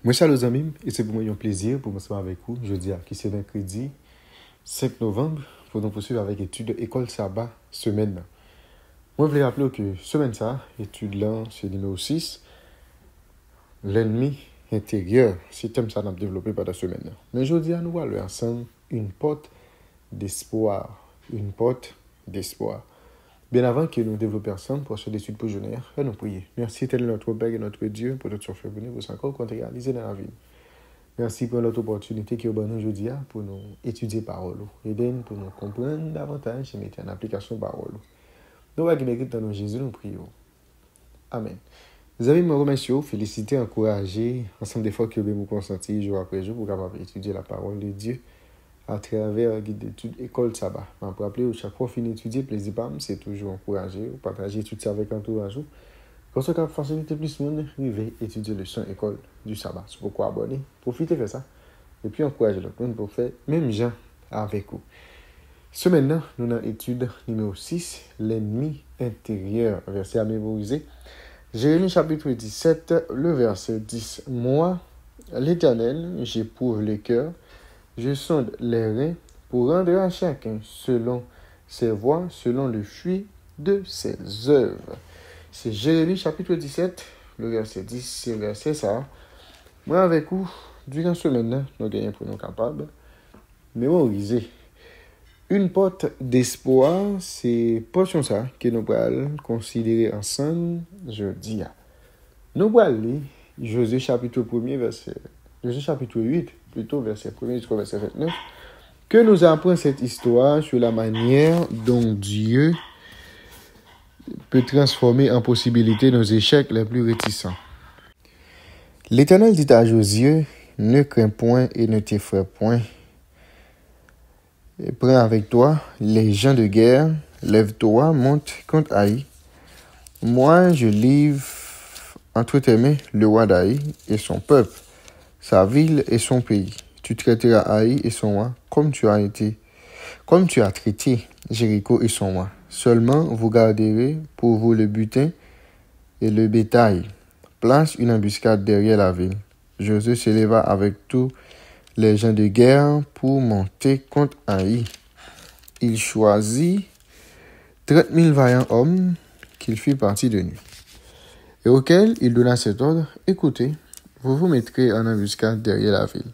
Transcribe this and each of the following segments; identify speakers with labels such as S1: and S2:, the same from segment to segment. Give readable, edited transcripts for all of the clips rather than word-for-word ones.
S1: Moi, chers amis, et c'est pour moi un plaisir pour me faire avec vous. Jeudi, qui c'est mercredi 5 novembre, pour nous poursuivre avec l'étude École Sabbat, semaine. Moi, je voulais rappeler que semaine ça, étude là, c'est numéro 6, l'ennemi intérieur. C'est thème ça qu'on a développé pendant la semaine. Mais jeudi, nous allons ensemble une porte d'espoir. Une porte d'espoir. Bien avant que nous développions ensemble pour cette étude pour jeûner, nous prions. Merci tel notre Père et notre Dieu pour tout ce que vous venez vous encore qu'on réalisé dans la vie. Merci pour notre opportunité qui est bonne aujourd'hui pour nous étudier parole. Aidez-nous pour nous comprendre davantage et mettre en application parole. Nous allons mériter dans nos Jésus, nous prions. Amen. Vous avez me remercier, féliciter, encourager, ensemble des fois que vous consentez jour après jour pour capable étudier la parole de Dieu à travers un guide d'études École Sabbat. Je me rappelle, chaque fois qu'on finit d'étudier, plaisir, c'est toujours encourager, partager tout ça avec entourage. Quand ce cap facilité plus monde, arriver étudier le son école du sabbat. C'est pourquoi abonner, profitez de ça. Et puis encouragez l'autre monde pour faire même gens avec vous. Ce maintenant, nous avons étude numéro 6, l'ennemi intérieur, verset à mémoriser. Jérémie chapitre 17, le verset 10. Moi, l'Éternel, j'éprouve les cœurs, je sonde les reins pour rendre à chacun selon ses voies, selon le fruit de ses œuvres. C'est Jérémie chapitre 17, le verset 10, c'est le verset ça. Moi avec vous, durant ce semaine, nous gagnons pour nous capables mémoriser. Une porte d'espoir, c'est portion ça que nous allons considérer ensemble jeudi. Nous allons lire Josué chapitre 1er, verset Josué chapitre 8, plutôt verset 1er jusqu'au verset 29, que nous apprend cette histoire sur la manière dont Dieu peut transformer en possibilité nos échecs les plus réticents. L'Éternel dit à Josué, ne crains point et ne t'effraie point. Et prends avec toi les gens de guerre, lève-toi, monte contre Haï. Moi, je livre entre tes mains le roi d'Haï et son peuple, sa ville et son pays. Tu traiteras Haï et son roi comme tu as traité Jéricho et son roi. Seulement, vous garderez pour vous le butin et le bétail. Place une embuscade derrière la ville. Josué se leva avec tous les gens de guerre pour monter contre Haï. Il choisit 30 000 vaillants hommes qu'il fit partie de nuit, et auxquels il donna cet ordre, écoutez, vous vous mettrez en embuscade derrière la ville.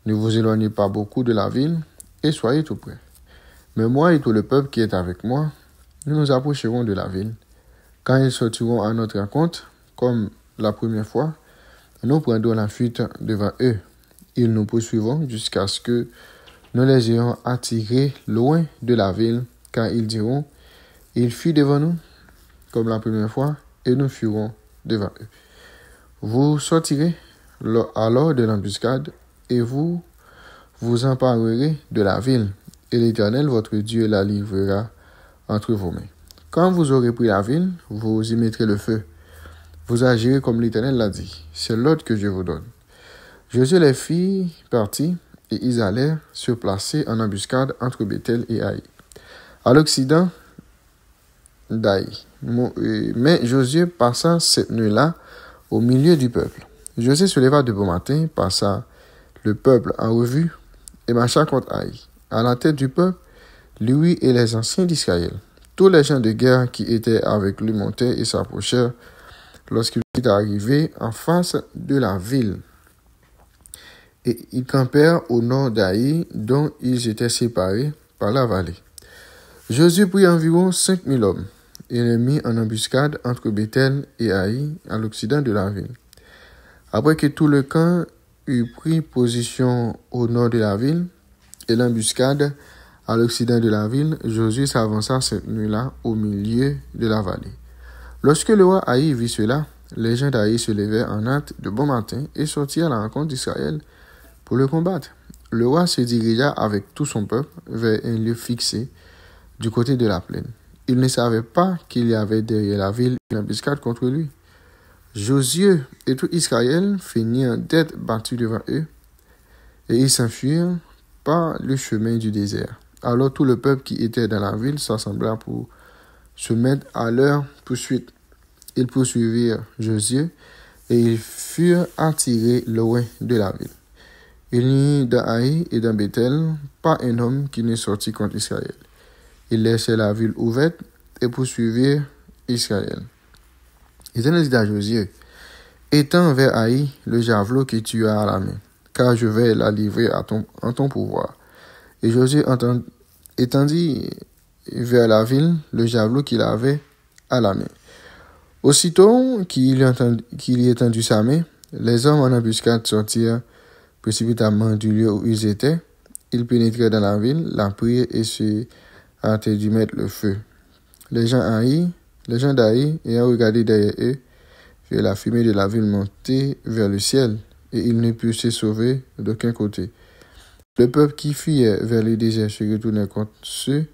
S1: Ne vous éloignez pas beaucoup de la ville et soyez tout près. Mais moi et tout le peuple qui est avec moi, nous nous approcherons de la ville. Quand ils sortiront à notre rencontre, comme la première fois, nous prendrons la fuite devant eux. Ils nous poursuivront jusqu'à ce que nous les ayons attirés loin de la ville, car ils diront, il fuit devant nous, comme la première fois, et nous fuirons devant eux. Vous sortirez alors de l'embuscade, et vous vous emparerez de la ville, et l'Éternel, votre Dieu, la livrera entre vos mains. Quand vous aurez pris la ville, vous y mettrez le feu. Vous agirez comme l'Éternel l'a dit. C'est l'ordre que je vous donne. Josué les fit partir, et ils allèrent se placer en embuscade entre Bethel et Haï, à l'occident d'Haï. Mais Josué passa cette nuit-là au milieu du peuple. Josué se leva de bon matin, passa le peuple en revue et marcha contre Haï. À la tête du peuple, lui et les anciens d'Israël. Tous les gens de guerre qui étaient avec lui montaient et s'approchèrent lorsqu'il est arrivé en face de la ville. Et ils campèrent au nord d'Haï, dont ils étaient séparés par la vallée. Josué prit environ 5 000 hommes et les mit en embuscade entre Bethel et Haï, à l'occident de la ville. Après que tout le camp eut pris position au nord de la ville et l'embuscade à l'occident de la ville, Josué s'avança cette nuit-là au milieu de la vallée. Lorsque le roi Haï vit cela, les gens d'Haï se levèrent en hâte de bon matin et sortirent à la rencontre d'Israël pour le combattre. Le roi se dirigea avec tout son peuple vers un lieu fixé du côté de la plaine. Il ne savait pas qu'il y avait derrière la ville une embuscade contre lui. Josué et tout Israël finirent d'être battus devant eux, et ils s'enfuirent par le chemin du désert. Alors tout le peuple qui était dans la ville s'assembla pour se mettre à leur poursuite. Ils poursuivirent Josué et ils furent attirés loin de la ville. Il n'y eut dans Haï et dans Bethel pas un homme qui ne sortit contre Israël. Ils laissèrent la ville ouverte et poursuivirent Israël. L'Éternel dit à Josué, étends vers Haï le javelot que tu as à la main, car je vais la livrer en ton pouvoir. Et Josué étendit vers la ville le javelot qu'il avait à la main. Aussitôt qu'il y étendit sa main, les hommes en embuscade sortirent précipitamment du lieu où ils étaient. Ils pénétrèrent dans la ville, la prirent et se hâtèrent d'y mettre le feu. Les gens d'Haï, ayant regardé derrière eux, virent la fumée de la ville monter vers le ciel, et ils ne purent se sauver d'aucun côté. Le peuple qui fuyait vers le désert se retournait contre ceux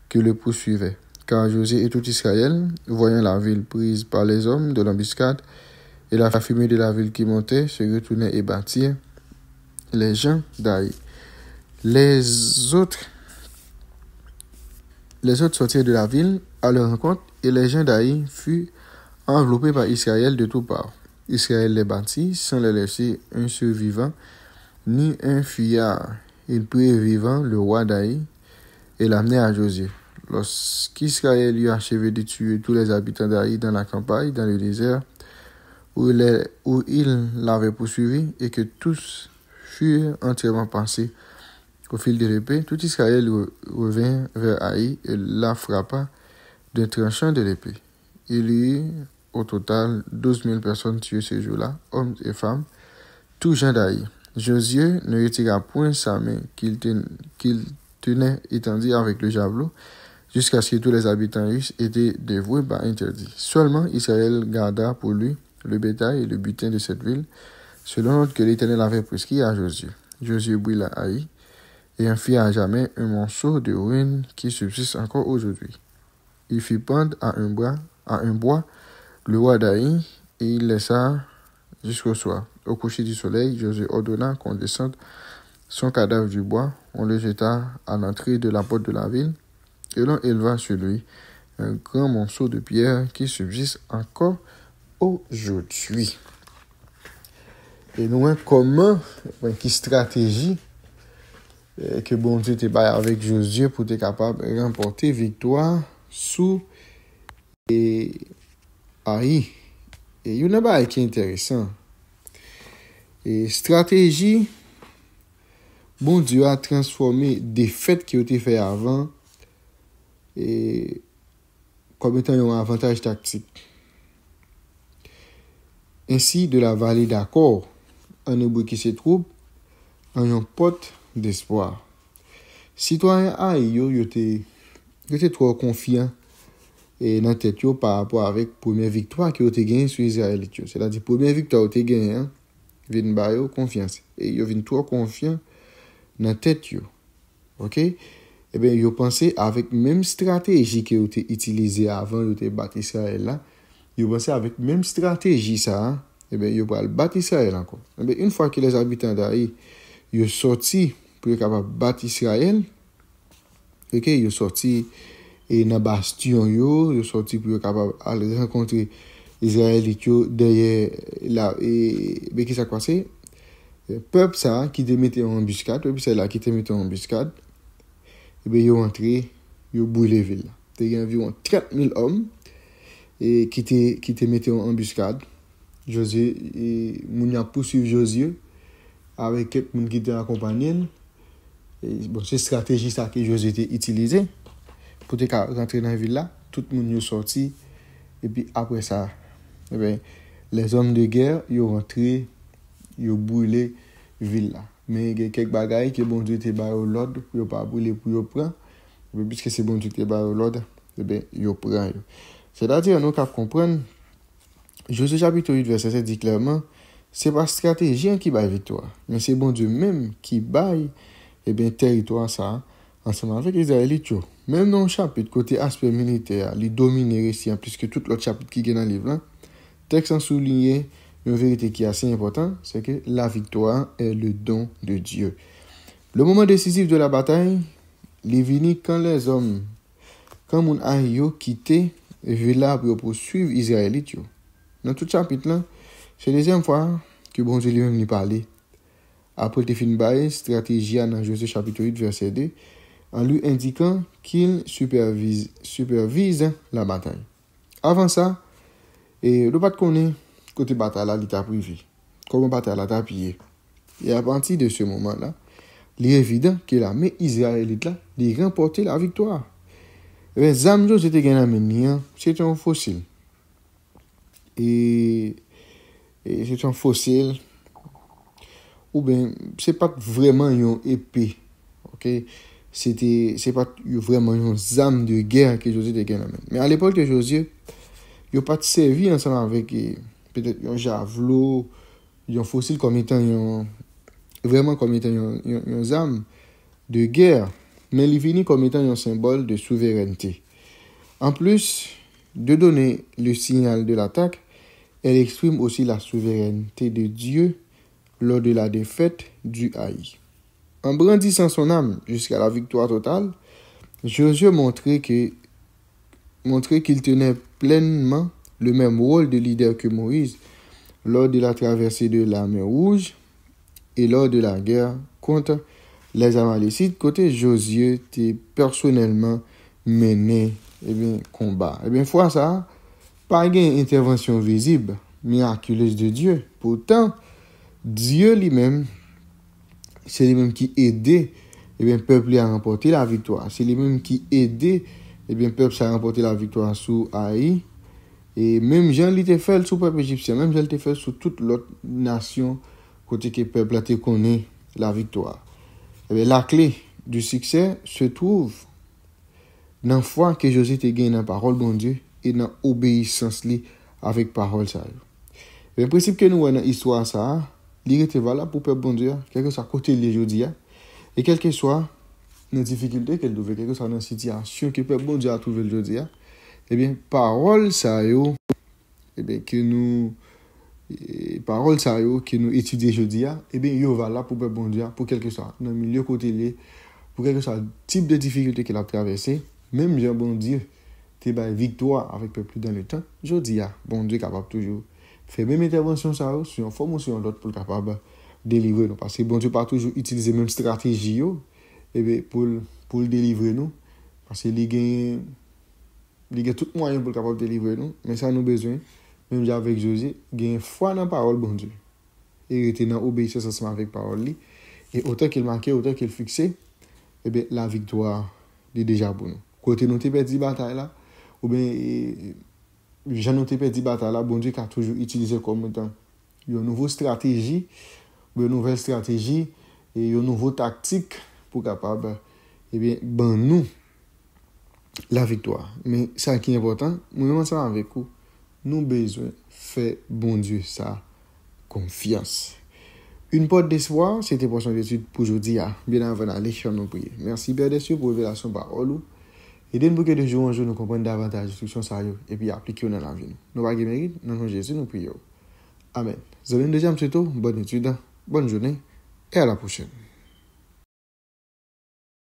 S1: qui le poursuivaient. Car Josué et tout Israël, voyant la ville prise par les hommes de l'embuscade, et la fumée de la ville qui montait, se retournaient et battirent les gens d'Haï. Les autres sortirent de la ville à leur rencontre, et les gens d'Haï furent enveloppés par Israël de toutes parts. Israël les battit sans les laisser un survivant, ni un fuyard. Ils prirent vivant le roi d'Haï et l'amenèrent à Josué. Lorsqu'Israël eut achevé de tuer tous les habitants d'Haï dans la campagne, dans le désert, où il l'avait poursuivi, et que tous furent entièrement passés au fil de l'épée, tout Israël revint vers Haï et la frappa d'un tranchant de l'épée. Il y eut au total 12 000 personnes tuées ce jour-là, hommes et femmes, tous gens d'Haï. Josué ne retira point sa main qu'il tenait étendue avec le javelot, jusqu'à ce que tous les habitants eussent été dévoués par interdit. Seulement Israël garda pour lui le bétail et le butin de cette ville, selon l'ordre que l'Éternel avait prescrit à Josué. Josué brûla Haï, et en fit à jamais un morceau de ruine qui subsiste encore aujourd'hui. Il fit pendre à un bois le roi d'Haï, et il laissa jusqu'au soir. Au coucher du soleil, Josué ordonna qu'on descende son cadavre du bois. On le jeta à l'entrée de la porte de la ville, et l'on éleva sur lui un grand morceau de pierre qui subsiste encore aujourd'hui. Et nous, comment, qui stratégie que bon Dieu te baille avec Josué pour être capable de remporter victoire sous et Haï. Et il y a un bail qui est intéressant. Et stratégie, bon Dieu a transformé des faits qui ont été faits avant et comme étant un avantage tactique. Ainsi, de la vallée d'accord, en hébreu qui se trouve, en une porte d'espoir. Citoyen Haï, yo étaient trop confiants et dans tête yo par rapport avec première victoire qui ont été gagnée sur Israël. C'est-à-dire première victoire ont été gagnée, vinn ba yo confiance et yo vinn trop confiant dans tête yo. OK? Eh bien, yo pensé avec même stratégie qui ont été utilisée avant yo te battre Israël là. Yo pensé avec même stratégie ça, eh bien, yo va battre Israël encore. Eh bien, une fois que les habitants d'Haï yo sorti pour être capable battre Israël, OK, yo sorti et dans bastion yo sorti pour être capable aller rencontrer Israélite yo derrière là et ben qui ça passé? Peuple ça qui te mettait en embuscade, peuple c'est là qui te mettait en embuscade. Et ben yo entré, yo brûlé ville. Il y a environ 30 000 hommes et qui te mettait en embuscade. Josué et moun a poursuivi Josué avec quelques moun qui étaient accompagnés. Et bon, c'est stratégie ça que Josué a utilisé pour te rentrer dans la ville là, tout le monde est sorti et puis après ça, eh bien, les hommes de guerre ils ont rentré, ils ont brûlé ville là. Mais il y a quelques bagailles que bon Dieu te barre l'ordre pour pas brûler pour yo prendre. Mais puisque c'est bon Dieu te barre l'ordre, eh bien, yo prend. C'est-à-dire nous cap comprendre Josué chapitre 8 verset 7 dit clairement, c'est pas stratégie qui baille victoire, mais c'est bon Dieu même qui baille et bien territoire ça ensemble avec les Israélites. Même dans le chapitre côté aspect militaire, il domine récit puisque tout l'autre chapitre qui est dans le livre là, texte en souligné une vérité qui est assez importante, c'est que la victoire est le don de Dieu. Le moment décisif de la bataille, il est venu quand les hommes, quand mon aïe quitté villa pour poursuivre Israélites. Dans tout chapitre là, C'est la deuxième fois que bon Dieu lui-même lui parlait. Après le fin de stratégie dans Josué chapitre 8, verset 2, en lui indiquant qu'il supervise la bataille. Avant ça, et le pas connaît côté bataille là, il t'a privé. Comment bataille là t'a pillé. Et à partir de ce moment-là, il est évident que l'armée israélite là, il remporté la victoire. Les âmes de c'était gagné, c'est un fossile. Et c'est un fossile ou bien c'est pas vraiment une épée. OK? C'est pas vraiment une arme de guerre que Josué était gagné. Mais à l'époque de Josué, il a pas servi ensemble avec peut-être un javelot, un fossile comme étant vraiment comme étant une arme de guerre, mais il finit comme étant un symbole de souveraineté. En plus de donner le signal de l'attaque, elle exprime aussi la souveraineté de Dieu lors de la défaite du Haï. En brandissant son âme jusqu'à la victoire totale, Josué montrait qu'il tenait pleinement le même rôle de leader que Moïse lors de la traversée de la mer Rouge et lors de la guerre contre les Amalécites. Côté Josué était personnellement mené combat. Fois ça, pas une intervention visible, miraculeuse de Dieu. Pourtant, Dieu lui-même, c'est lui-même qui aidait le peuple à remporter la victoire. C'est lui-même qui aidait le peuple à remporter la victoire sur Haï. Et même Jean l'était fait sur le peuple égyptien, même Jean l'était fait sur toute l'autre nation, côté que le peuple a connaît la victoire. La clé du succès se trouve dans la foi que Josué te gagne dans la parole de Dieu et dans l'obéissance avec parole ça. Le principe que nous avons dans l'histoire ça, il est valable pour le peuple de Dieu, quel que soit côté de aujourd'hui, et quel que soit les difficultés qu'elle trouve, quelle que soit la situation que le peuple de Dieu a trouvé aujourd'hui, parole ça que nous étudions aujourd'hui, il va là pour le peuple de Dieu, pour quel que soit dans le milieu côté, pour quel que soit le type de difficulté qu'il a traversé, même Jean bon Dieu, tu as victoire avec le peuple dans le temps, je dis, bon Dieu capable toujours faire même intervention ça sur une forme ou sur l'autre pour capable délivrer nous. Parce que bon Dieu pas toujours utiliser même stratégie pour délivrer nous. Parce qu'il gagne tout moyen pour capable délivrer nous. Mais ça nous besoin, même avec Josué, gagne foi dans la parole bon Dieu. Et rester dans obéissance ensemble avec parole li. Et autant qu'il marquait, autant qu'il fixait, la victoire est déjà pour nous. Côté nous t'es perdu bataille là, ou bien j'en ai perdu bataille là, bon Dieu qui a toujours utilisé comme étant une nouvelle stratégie, une nouvelle stratégie et une nouvelle tactique pour capable nous la victoire. Mais ça qui est important, nous ensemble avec vous, nous besoin faire bon Dieu ça confiance. Une porte d'espoir, c'était pour son étude pour aujourd'hui. Bien avant d'aller sur nos prières. Merci Père des cieux pour révélation par parole. Aidez-nous que de jour en jour nous comprenions davantage l'instruction ça et puis appliquer dans la vie. Nous pas mérite, dans le nom de Jésus nous prions. Amen. Vous avez une deuxième bonne étude, bonne journée et à la prochaine.